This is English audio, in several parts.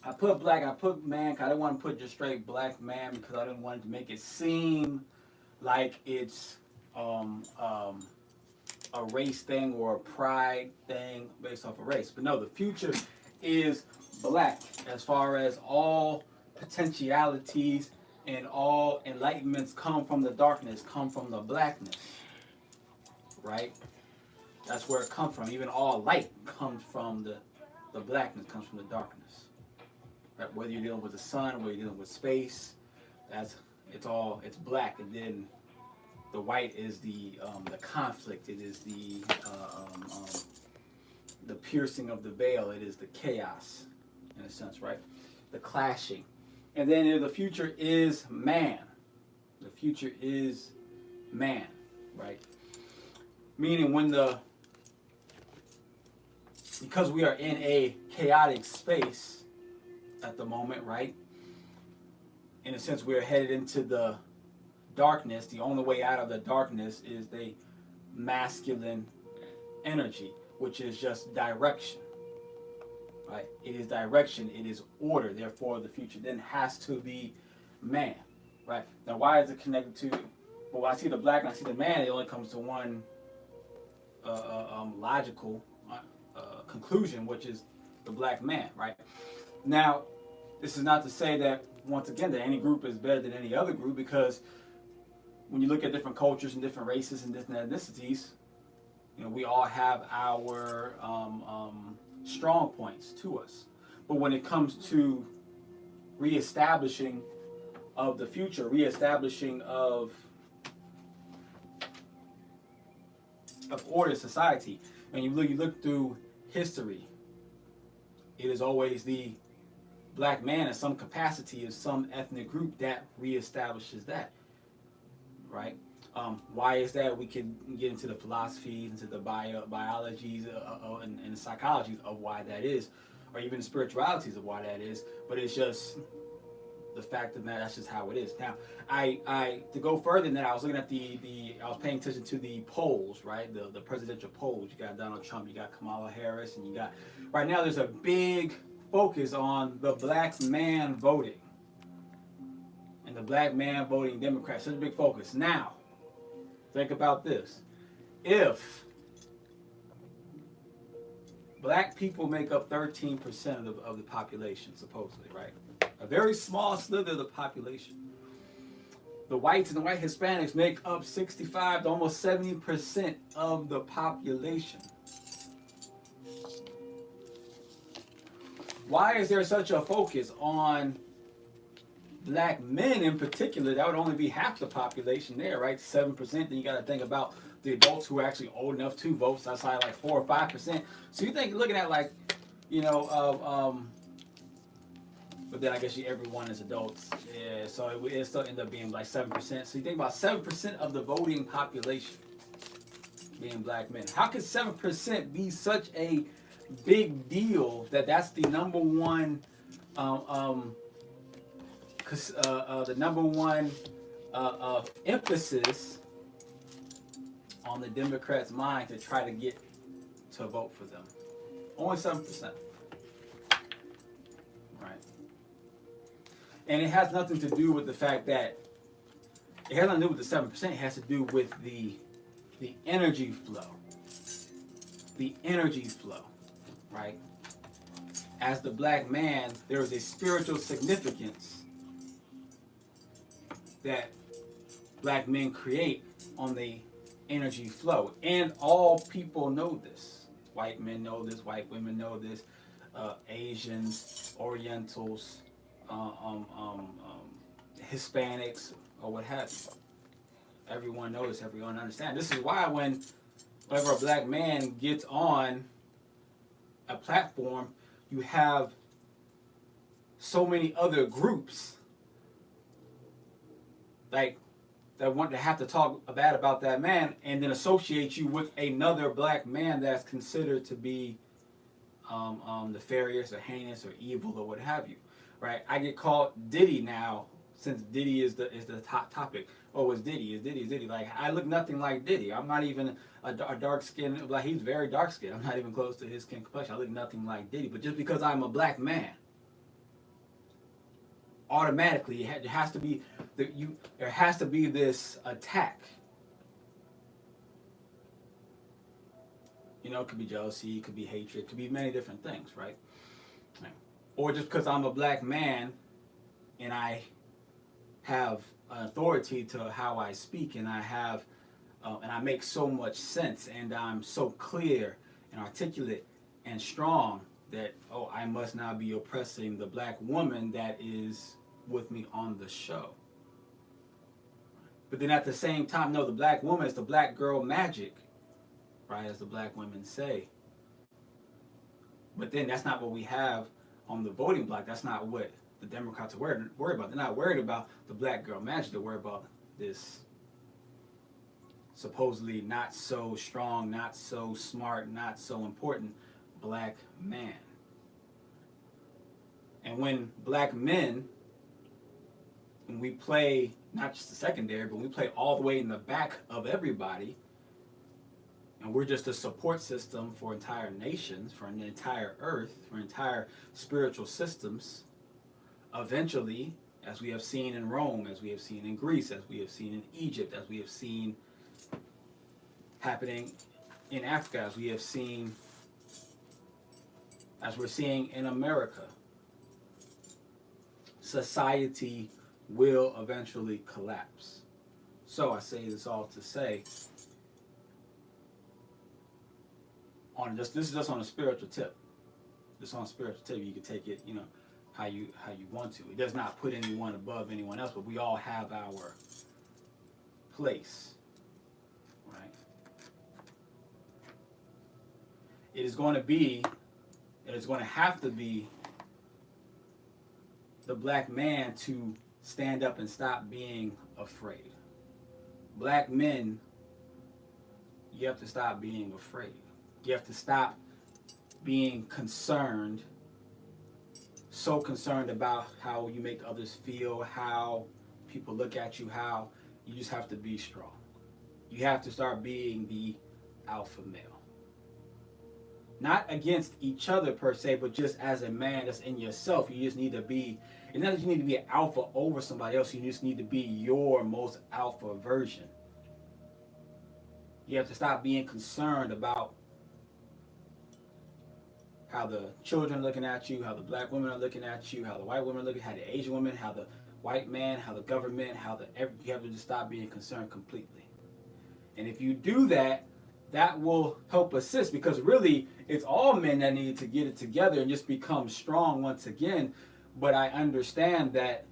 I put black, I put man, 'cause I didn't want to put just straight black man because I didn't want it to make it seem like it's um, um, a race thing or a pride thing based off of race. But no, the future is black as far as all potentialities and all enlightenments come from the darkness, come from the blackness, right? That's where it comes from. Even all light comes from the blackness, comes from the darkness. Right? Whether you're dealing with the sun, whether you're dealing with space, that's it's black, and then the white is the conflict. It is the piercing of the veil. It is the chaos, in a sense, right? The clashing, and then the future is man. The future is man, right? Meaning because we are in a chaotic space at the moment, right? In a sense, we're headed into the darkness. The only way out of the darkness is the masculine energy, which is just direction, right? It is direction, it is order. Therefore, the future then has to be man, right? Now, why is it connected to? Well, when I see the black and I see the man, it only comes to one logical conclusion, which is the black man, right? Now, this is not to say that, once again, that any group is better than any other group, because when you look at different cultures and different races and different ethnicities, we all have our strong points to us. But when it comes to reestablishing of the future, reestablishing of order, society, and you look through history, it is always the black man in some capacity of some ethnic group that reestablishes that, right? Why is that? We can get into the philosophies, into the biologies and the psychologies of why that is, or even the spiritualities of why that is. But it's just the fact of that. That's just how it is. Now, I to go further than that, I was looking at I was paying attention to the polls, right? The presidential polls. You got Donald Trump, you got Kamala Harris, and you got right now. There's a big focus on the black man voting and the black man voting Democrats. Such a big focus. Now, think about this. If black people make up 13% of the population, supposedly, right? A very small slither of the population. The whites and the white Hispanics make up 65 to almost 70% of the population. Why is there such a focus on black men in particular? That would only be half the population there, right? 7%. Then you got to think about the adults who are actually old enough to vote. So that's like 4 or 5%. So you think looking at like, but then I guess everyone is adults. Yeah, so it still end up being like 7%. So you think about 7% of the voting population being black men. How could 7% be such a big deal that's the number one the number one emphasis on the Democrats' mind to try to get to vote for them? Only 7%. Right. And it has nothing to do with the fact that it has nothing to do with the 7%. It has to do with the energy flow. The energy flow, right? As the black man, there is a spiritual significance that black men create on the energy flow. And all people know this. White men know this, white women know this, Asians, Orientals, Hispanics, or what have you. Everyone knows, everyone understands. This is why whenever a black man gets on a platform, you have so many other groups like that want to have to talk bad about that man and then associate you with another black man that's considered to be nefarious or heinous or evil or what have you, right? I get called Diddy now, since Diddy is the top topic. Oh, it's Diddy. Like, I look nothing like Diddy. I'm not even a dark skin. Like, he's very dark skinned. I'm not even close to his skin complexion. I look nothing like Diddy. But just because I'm a black man, automatically there has to be there has to be this attack. You know, it could be jealousy, it could be hatred, it could be many different things, right? Or just because I'm a black man and I have an authority to how I speak, and I have and I make so much sense, and I'm so clear and articulate and strong that, oh, I must now be oppressing the black woman that is with me on the show. But then at the same time, no, the black woman is the black girl magic, right, as the black women say. But then that's not what we have on the voting block. That's not what the Democrats are worried about. They're not worried about the black girl magic. They're worried about this supposedly not so strong, not so smart, not so important black man. And when black men, when we play not just the secondary, but we play all the way in the back of everybody, and we're just a support system for entire nations, for an entire earth, for entire spiritual systems, eventually, as we have seen in Rome, as we have seen in Greece, as we have seen in Egypt, as we have seen happening in Africa, as we have seen, as we're seeing in America, society will eventually collapse. So I say this all to say, this is just on a spiritual tip. Just on a spiritual tip, you can take it, you know, how you want to. It does not put anyone above anyone else, but we all have our place, right? It is going to have to be the black man to stand up and stop being afraid. Black men, you have to stop being afraid. You have to stop being concerned, so concerned about how you make others feel, how people look at you, how you just have to be strong. You have to start being the alpha male. Not against each other per se, but just as a man that's in yourself. You just need to be, and not that you need to be an alpha over somebody else, you just need to be your most alpha version. You have to stop being concerned about how the children are looking at you, how the black women are looking at you, how the white women are looking, how the Asian women, how the white man, how the government, you have to just stop being concerned completely. And if you do that, that will help assist, because really it's all men that need to get it together and just become strong once again. But I understand that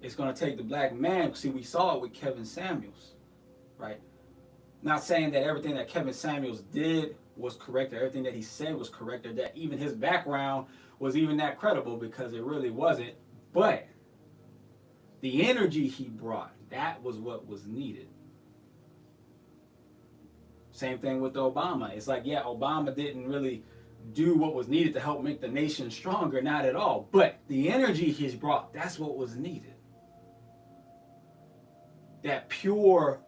it's going to take the black man. See, we saw it with Kevin Samuels, right? Not saying that everything that Kevin Samuels did was correct, or everything that he said was correct, or that even his background was even that credible, because it really wasn't. But the energy he brought, that was what was needed. Same thing with Obama. It's like, yeah, Obama didn't really do what was needed to help make the nation stronger, not at all. But the energy he's brought, that's what was needed. That pure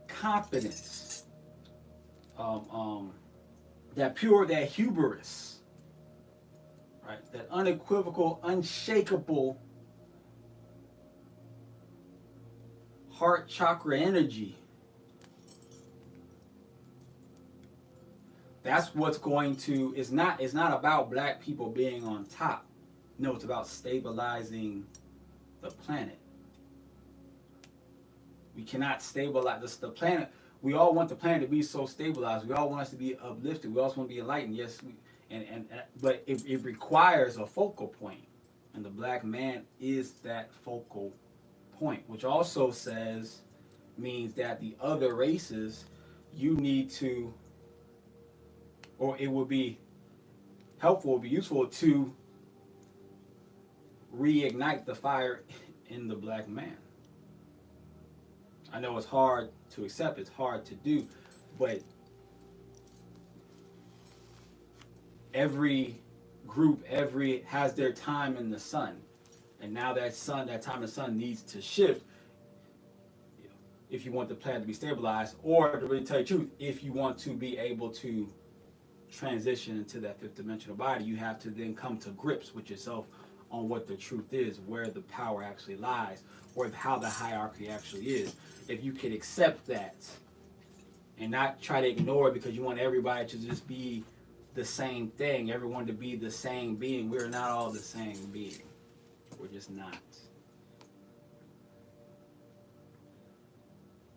confidence. That hubris, right? That unequivocal, unshakable heart chakra energy. That's what's going to, it's not about black people being on top. No, it's about stabilizing the planet. We cannot stabilize the planet. We all want the planet to be so stabilized. We all want us to be uplifted. We also want to be enlightened. Yes, but it requires a focal point, and the black man is that focal point, which also means that the other races, you need to, or it would be helpful, it would be useful to reignite the fire in the black man. I know it's hard to accept, it's hard to do, but every group, has their time in the sun, and now that time in the sun needs to shift if you want the planet to be stabilized, or to really tell you the truth, if you want to be able to transition into that fifth dimensional body, you have to then come to grips with yourself on what the truth is, where the power actually lies, or how the hierarchy actually is. If you could accept that and not try to ignore it because you want everybody to just be the same thing, everyone to be the same being. We're not all the same being. We're just not.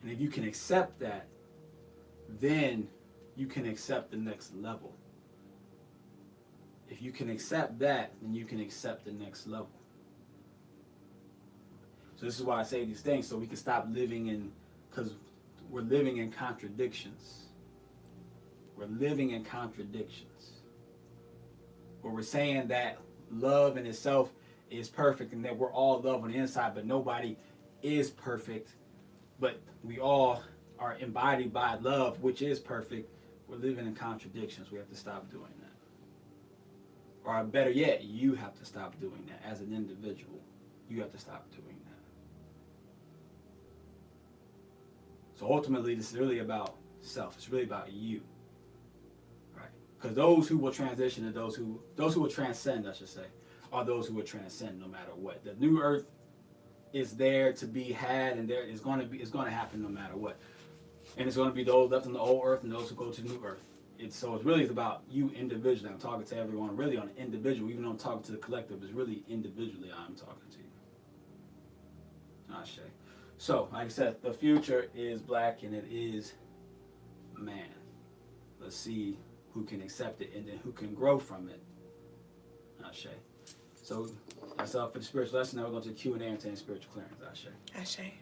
And if you can accept that, then you can accept the next level. If you can accept that, then you can accept the next level. So this is why I say these things, so we can stop living in, because we're living in contradictions. We're living in contradictions. Where we're saying that love in itself is perfect and that we're all love on the inside, but nobody is perfect. But we all are embodied by love, which is perfect. We're living in contradictions. We have to stop doing that. Or better yet, you have to stop doing that as an individual. You have to stop doing that. So ultimately, this is really about self. It's really about you, right? Because those who will transition and those who will transcend, I should say, are those who will transcend no matter what. The new earth is there to be had, and it's going to happen no matter what. And it's going to be those left on the old earth and those who go to the new earth. It's really about you individually. I'm talking to everyone really on an individual, even though I'm talking to the collective. It's really individually I'm talking to you. Ashe. So, like I said, the future is black and it is man. Let's see who can accept it and then who can grow from it. Ashe. So that's all for the spiritual lesson. Now we're going to Q&A and spiritual clearance. Ashe. Ashe.